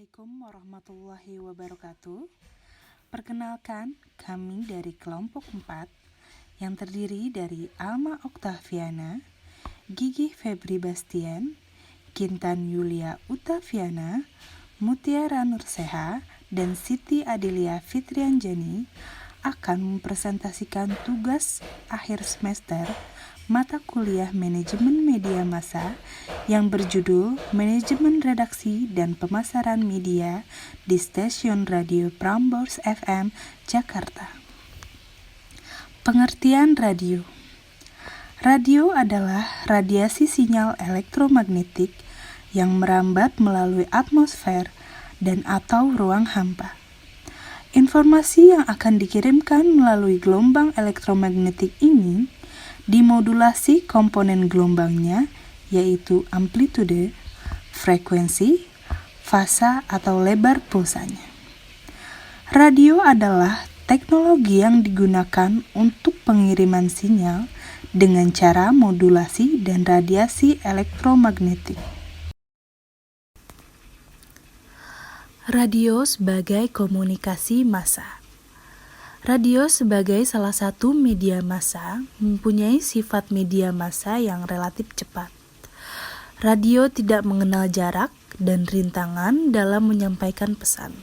Assalamualaikum warahmatullahi wabarakatuh. Perkenalkan, kami dari kelompok 4 yang terdiri dari Alma Oktaviana, Gigi Febri Bastian, Kintan Yulia Utaviana, Mutiara Nurseha, dan Siti Adelia Fitrianjani akan mempresentasikan tugas akhir semester mata kuliah Manajemen Media Massa yang berjudul Manajemen Redaksi dan Pemasaran Media di Stasiun Radio Prambors FM, Jakarta. Pengertian radio. Radio adalah radiasi sinyal elektromagnetik yang merambat melalui atmosfer dan atau ruang hampa. Informasi yang akan dikirimkan melalui gelombang elektromagnetik ini dimodulasi komponen gelombangnya, yaitu amplitude, frekuensi, fasa atau lebar pulsanya. Radio adalah teknologi yang digunakan untuk pengiriman sinyal dengan cara modulasi dan radiasi elektromagnetik. Radio sebagai komunikasi massa. Radio sebagai salah satu media massa mempunyai sifat media massa yang relatif cepat. Radio tidak mengenal jarak dan rintangan dalam menyampaikan pesan.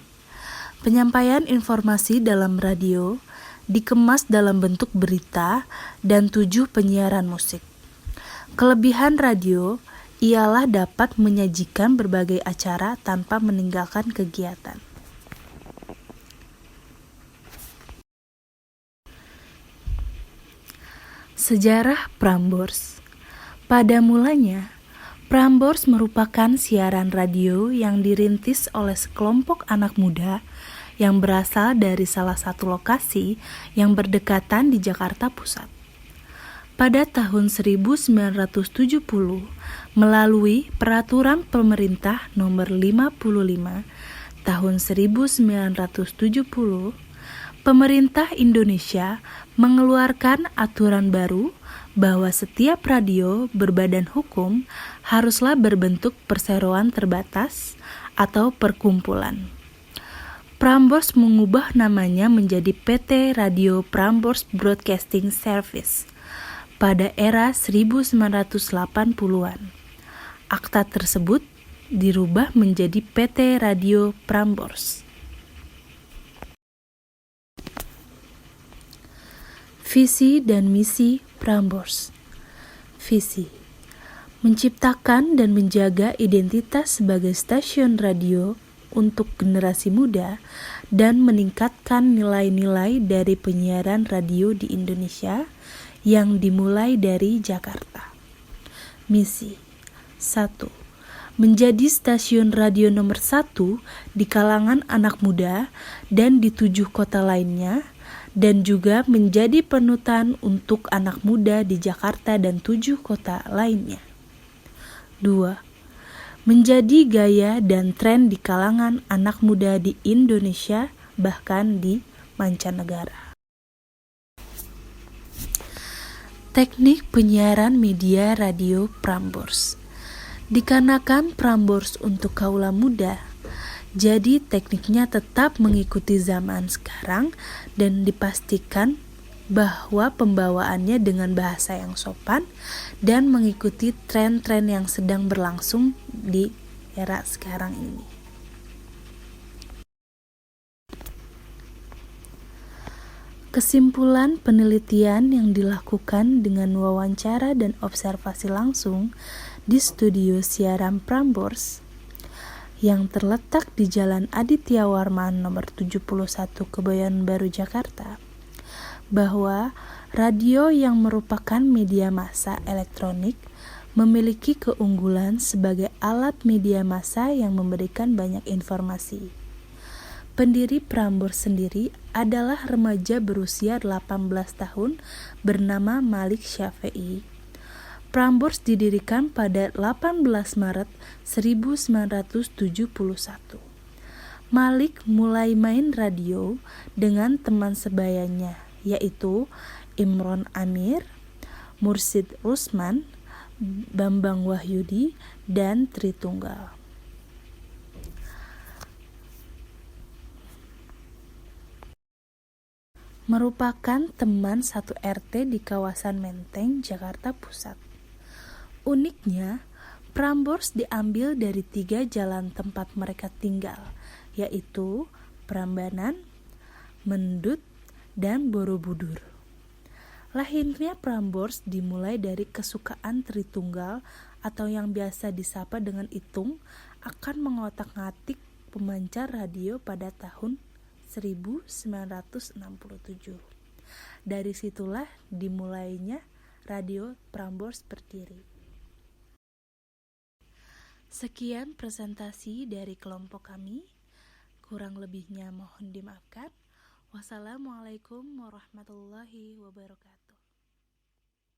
Penyampaian informasi dalam radio dikemas dalam bentuk berita dan 7 penyiaran musik. Kelebihan radio ialah dapat menyajikan berbagai acara tanpa meninggalkan kegiatan. Sejarah Prambors. Pada mulanya, Prambors merupakan siaran radio yang dirintis oleh sekelompok anak muda yang berasal dari salah satu lokasi yang berdekatan di Jakarta Pusat. Pada tahun 1970, melalui Peraturan Pemerintah Nomor 55 Tahun 1970, Pemerintah Indonesia mengeluarkan aturan baru bahwa setiap radio berbadan hukum haruslah berbentuk perseroan terbatas atau perkumpulan. Prambors mengubah namanya menjadi PT Radio Prambors Broadcasting Service pada era 1980-an. Akta tersebut dirubah menjadi PT Radio Prambors. Visi dan misi Prambors. Visi: menciptakan dan menjaga identitas sebagai stasiun radio untuk generasi muda dan meningkatkan nilai-nilai dari penyiaran radio di Indonesia yang dimulai dari Jakarta. Misi: 1. Menjadi stasiun radio nomor 1 di kalangan anak muda dan di 7 kota lainnya, dan juga menjadi panutan untuk anak muda di Jakarta dan 7 kota lainnya. 2. Menjadi gaya dan tren di kalangan anak muda di Indonesia, bahkan di mancanegara. Teknik penyiaran media radio Prambors. Dikarenakan Prambors untuk kaula muda, jadi tekniknya tetap mengikuti zaman sekarang dan dipastikan bahwa pembawaannya dengan bahasa yang sopan dan mengikuti tren-tren yang sedang berlangsung di era sekarang ini. Kesimpulan penelitian yang dilakukan dengan wawancara dan observasi langsung di studio siaran Prambors yang terletak di Jalan Aditya Warman nomor 71 Kebayoran Baru, Jakarta, bahwa radio yang merupakan media massa elektronik memiliki keunggulan sebagai alat media massa yang memberikan banyak informasi. Pendiri Prambors sendiri adalah remaja berusia 18 tahun bernama Malik Syafi'i. Prambors didirikan pada 18 Maret 1971. Malik mulai main radio dengan teman sebayanya, yaitu Imron Amir, Mursid Rusman, Bambang Wahyudi, dan Tritunggal. merupakan teman satu RT di kawasan Menteng, Jakarta Pusat. Uniknya, Prambors diambil dari 3 jalan tempat mereka tinggal, yaitu Prambanan, Mendut, dan Borobudur. Lahirnya Prambors dimulai dari kesukaan Tritunggal atau yang biasa disapa dengan Itung akan mengotak-ngatik pemancar radio pada tahun 1967. Dari situlah dimulainya Radio Prambors berdiri. Sekian presentasi dari kelompok kami. Kurang lebihnya mohon dimaafkan. Wassalamualaikum warahmatullahi wabarakatuh.